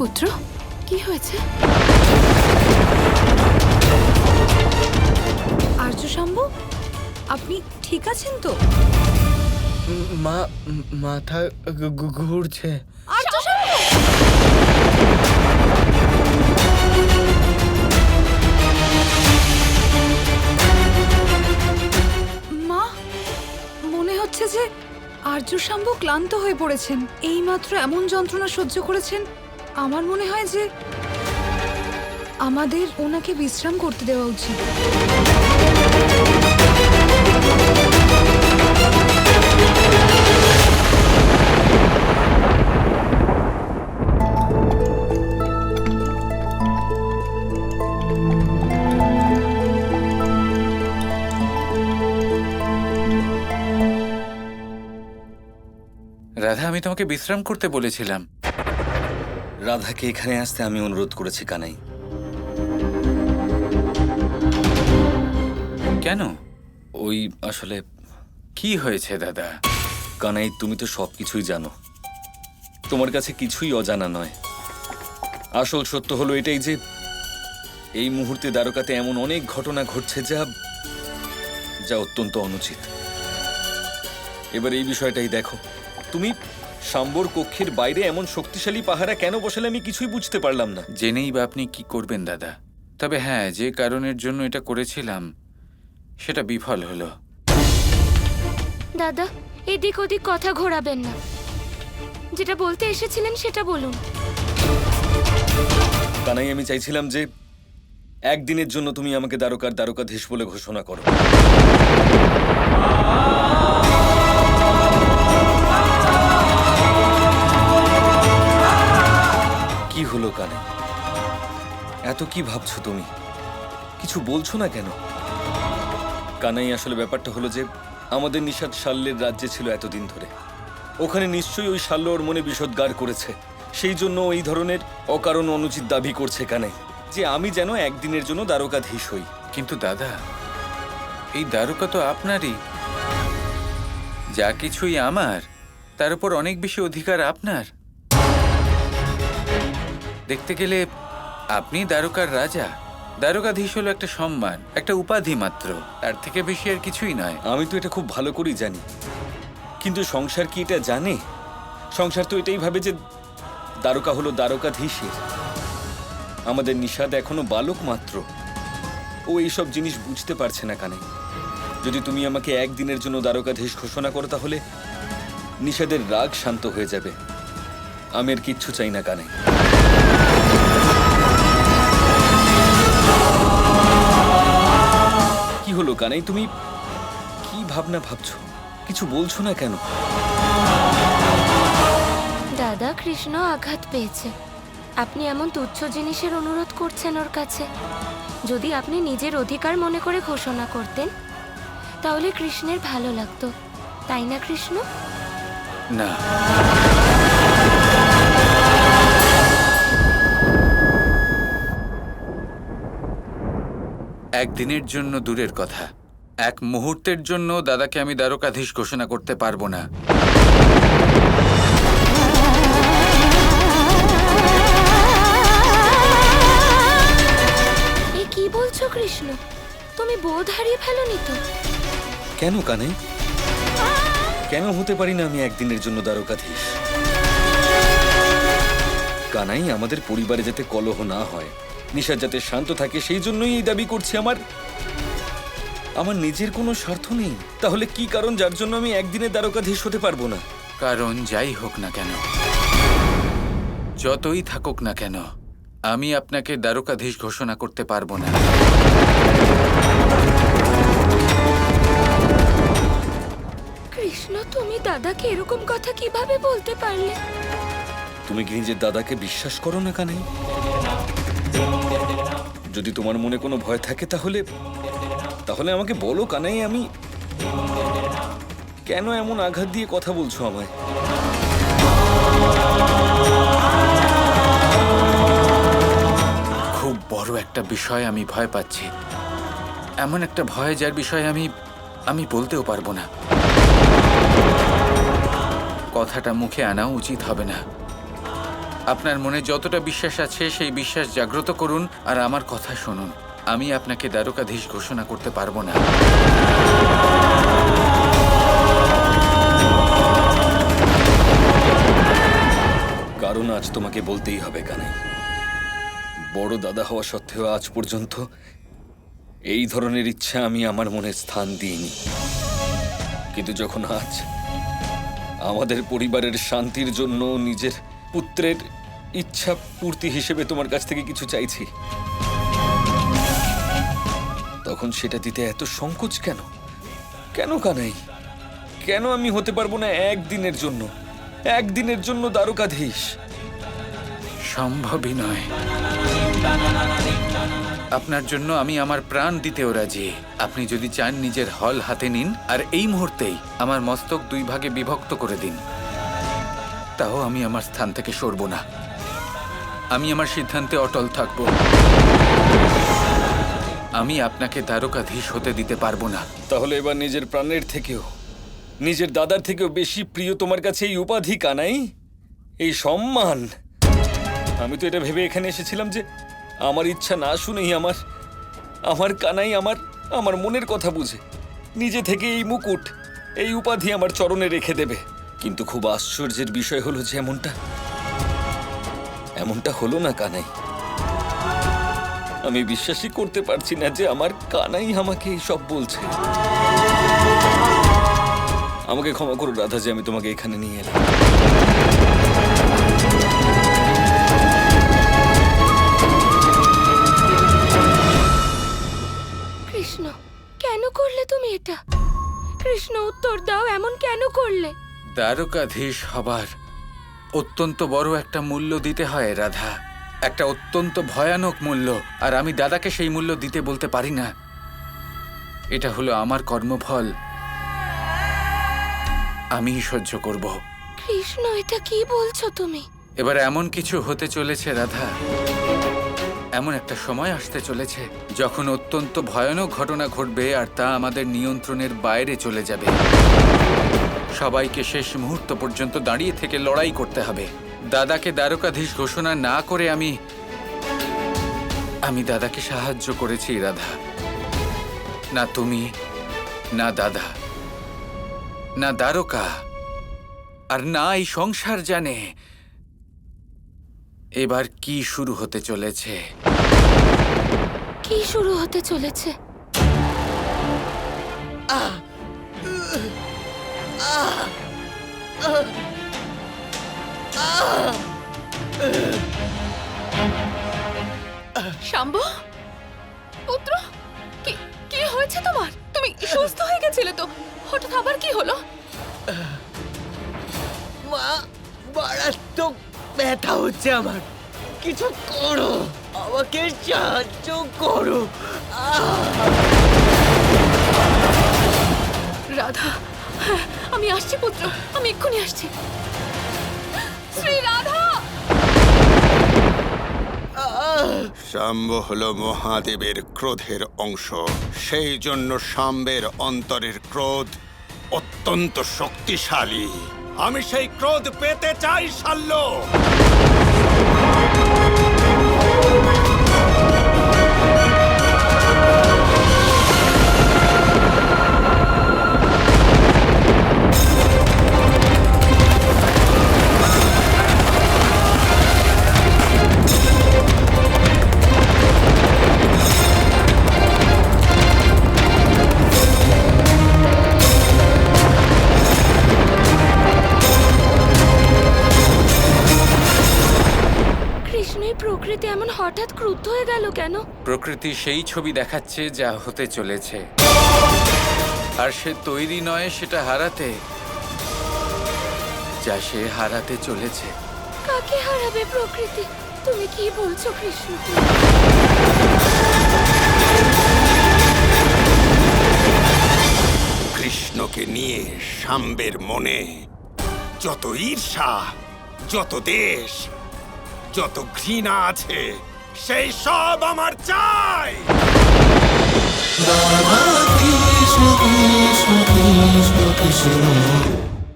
পুত্র, কি হয়েছে? আর্য শম্ভু, আপনি ঠিক আছেন তো? মা, মাথা ঘুরছে। আর্য শম্ভু! মা, মনে হচ্ছে যে আর্য শম্ভু ক্লান্ত হয়ে পড়েছেন। এইমাত্র এমন যন্ত্রণা সহ্য করেছেন। আমার মনে হয় যে আমাদের ওনাকে বিশ্রাম করতে দেওয়া উচিত। রাধা, আমি তোমাকে বিশ্রাম করতে বলেছিলাম। রাধাকে এখানে আসতে আমি অনুরোধ করেছি কানাই। কেন? ওই আসলে কি হয়েছে দাদা? কানাই, তুমি তো সবকিছুই জানো, তোমার কাছে কিছুই অজানা নয়। আসল সত্য হলো এটাই যে এই মুহূর্তে দ্বারকাতে এমন অনেক ঘটনা ঘটছে যা যা অত্যন্ত অনুচিত। এবার এই বিষয়টাই দেখো, তুমি শাম্বর কক্ষের বাইরে এমন শক্তিশালী পাহারা কেন বসালে আমি কিছুই বুঝতে পারলাম না। জেনেই বা আপনি কি করবেন দাদা? তবে হ্যাঁ, যে কারণের জন্য এটা করেছিলাম সেটা বিফল হলো। দাদা, এদিক ওদিক কথা ঘোরাবেন না। যেটা বলতে এসেছিলেন সেটা বলুন। কানাই, আমি চাইছিলাম যে একদিনের জন্য তুমি আমাকে দ্বারকার দ্বারকাধীশ বলে ঘোষণা করো। কি হলো কানাই? এত কি ভাবছো তুমি? কিছু বলছো না কেন? কানাই, আসলে ব্যাপারটা হলো যে আমাদের নিষাদ শাল্যের রাজ্যে ছিল এতদিন ধরে। ওখানে নিশ্চয়ই ওই শাল্য ওর মনে বিষোদ্গার করেছে। সেই জন্য এই ধরনের অকারণ অনুচিত দাবি করছে কানাই যে আমি যেন একদিনের জন্য দ্বারকাধীশ হই। কিন্তু দাদা, এই দ্বারকা তো আপনারই। যা কিছুই আমার, তার উপর অনেক বেশি অধিকার আপনার। দেখতে গেলে আপনি দ্বারকার রাজা। দ্বারকাধীশ হলো একটা সম্মান, একটা উপাধি মাত্র, তার থেকে বেশি আর কিছুই নয়। আমি তো এটা খুব ভালো করেই জানি, কিন্তু সংসার কি এটা জানে? সংসার তো এটাই ভাবে যে দ্বারকা হলো দ্বারকাধীশের। আমাদের নিষাদ এখনো বালক মাত্র, ও এইসব জিনিস বুঝতে পারছে না কানে। যদি তুমি আমাকে একদিনের জন্য দ্বারকাধীশ ঘোষণা করো তাহলে নিষাদের রাগ শান্ত হয়ে যাবে। আমি আর কিচ্ছু চাই না কানে। কি হলো কানাই, তুমি কি ভাবনা ভাবছো? কিছু বলছো না কেন? দাদা, কৃষ্ণ আঘাত পেয়েছে। আপনি এমন তুচ্ছ জিনিসের অনুরোধ করছেন ওর কাছে। যদি আপনি নিজের অধিকার মনে করে ঘোষণা করতেন তাহলে কৃষ্ণের ভালো লাগতো, তাই না কৃষ্ণ? না, একদিনের জন্য দূরের কথা, এক মুহূর্তের জন্য দাদাকে আমি দ্বারকাধীশ ঘোষণা করতে পারবো না। এ কি বলছো কৃষ্ণ? তুমি বোধ হারিয়ে ফেলোনি তো? কেন কানাই? কেন হতে পারি না আমি একদিনের জন্য দ্বারকাধীশ? কানাই, আমাদের পরিবারে যাতে কলহ না হয়, নিশা যাতে শান্ত থাকে, সেই জন্যই এই দাবি করছি। আমার নিজের কোনো স্বার্থ নেই। তাহলে কি কারণ যার জন্য আমি একদিনে দ্বারকাধীশ হতে পারবো না? কারণ যাই হোক না কেন, যতই থাকুক না কেন, আমি আপনাকে দ্বারকাধীশ ঘোষণা করতে পারবো না। কৃষ্ণ, তুমি দাদাকে এরকম কথা কিভাবে বলতে পারলে? তুমি কি নিজের দাদাকে বিশ্বাস করো না কানাই? যদি তোমার মনে কোনো ভয় থাকে তাহলে আমাকে বলো কানাই। আমি কেন এমন আঘাত দিয়ে কথা বলছো আমায়? খুব বড় একটা বিষয় আমি ভয় পাচ্ছি, এমন একটা ভয় যার বিষয়ে আমি বলতেও পারবো না। কথাটা মুখে আনাও উচিত হবে না, আপনার মনে যতটা বিশ্বাস আছে সেই বিশ্বাস জাগ্রত করুন আর আমার কথা শুনুন। আমি আপনাকে দ্বারকাধীশ ঘোষণা করতে পারবো না। কারণ আজ তোমাকে বলতেই হবে কানাই, বড় দাদা হওয়া সত্ত্বেও আজ পর্যন্ত এই ধরনের ইচ্ছা আমি আমার মনে স্থান দিইনি। কিন্তু যখন আজ আমাদের পরিবারের শান্তির জন্য নিজের পুত্রের ইচ্ছা পূর্তি হিসেবে তোমার কাছ থেকে কিছু চাইছি, তখন সেটা দিতে এত সংকোচ কেন? কেন কানাই? কেন আমি হতে পারবো না একদিনের জন্য দ্বারকাধীশ? সম্ভবই নয়। আপনার জন্য আমি আমার প্রাণ দিতেও রাজি। আপনি যদি চান নিজের হল হাতে নিন আর এই মুহূর্তেই আমার মস্তক 2 ভাগে বিভক্ত করে দিন, তাও আমি আমার স্থান থেকে সরব না। আমি আমার সিদ্ধান্তে অটল থাকব। আমি আপনাকে দ্বারকাধীশ হতে দিতে পারবো না। তাহলে এবার নিজের প্রাণের থেকেও, নিজের দাদার থেকেও বেশি প্রিয় তোমার কাছে এই উপাধি কানাই, এই সম্মান। আমি তো এটা ভেবে এখানে এসেছিলাম যে আমার ইচ্ছা না শুনেই আমার কানাই আমার মনের কথা বুঝে নিজে থেকে এই মুকুট, এই উপাধি আমার চরণে রেখে দেবে। কিন্তু খুব আশ্চর্যের বিষয় হলো যে এমনটা হলো না কানাই। আমি বিশ্বাসই করতে পারছি না যে আমার কানাই আমাকে এইসব বলছে। আমাকে ক্ষমা করো রাধা যে আমি তোমাকে এখানে নিয়ে এলাম। কৃষ্ণ, কেন করলে তুমি এটা? কৃষ্ণ, উত্তর দাও, এমন কেন করলে? দ্বারকাধীশ হবার অত্যন্ত বড় একটা মূল্য দিতে হয় রাধা, একটা অত্যন্ত ভয়ানক মূল্য। আর আমি দাদাকে সেই মূল্য দিতে বলতে পারি না। এটা হলো আমার কর্মফল, আমিই সহ্য করব। কৃষ্ণ, এটা কি বলছো তুমি? এবার এমন কিছু হতে চলেছে রাধা, এমন একটা সময় আসতে চলেছে যখন অত্যন্ত ভয়ানক ঘটনা ঘটবে আর তা আমাদের নিয়ন্ত্রণের বাইরে চলে যাবে। সবাইকে শেষ মুহূর্ত পর্যন্ত দাঁড়িয়ে থেকে লড়াই করতে হবে। দাদাকে দ্বারকাধীশ ঘোষণা না করে আমি দাদাকে সাহায্য করেছি রাধা। না তুমি, না দাদা, না দ্বারকা, আর না এই সংসার জানে এবার কি শুরু হতে চলেছে। কি শুরু হতে চলেছে? শাম্ব, পুত্র, কি হয়েছে তোমার? তুমি সুস্থ হয়ে গেছিলে তো, হঠাৎ আবার কি হলো? মা, মারাত্মক ব্যথা হচ্ছে আমার। কিছু করো, আমাকে সাহায্য করো। রাধা, হ্যাঁ, আমি আসছি পুত্র, আমি এক্ষুনি আসছি। শ্রী রাধা! শাম্ব হলো মহাদেবের ক্রোধের অংশ, সেই জন্য শাম্বের অন্তরের ক্রোধ অত্যন্ত শক্তিশালী। আমি সেই ক্রোধ পেতে চাই শাল্য। প্রকৃতি এমন হঠাৎ ক্রুদ্ধ হয়ে গেল কেন? প্রকৃতি সেই ছবি দেখাচ্ছে যা হতে চলেছে, আর সে তৈরি নয় সেটা হারাতে, যা সে হারাতে চলেছে। কাকে হারাবে প্রকৃতি? তুমি কি বলছো কৃষ্ণ? কৃষ্ণকে নিয়ে শাম্বের মনে যত ঈর্ষা, যত দেশ, যত ঘৃণা আছে, সেই সব আমার চাই। কৃষ্ণ কৃষ্ণ কৃষ্ণ কৃষ্ণ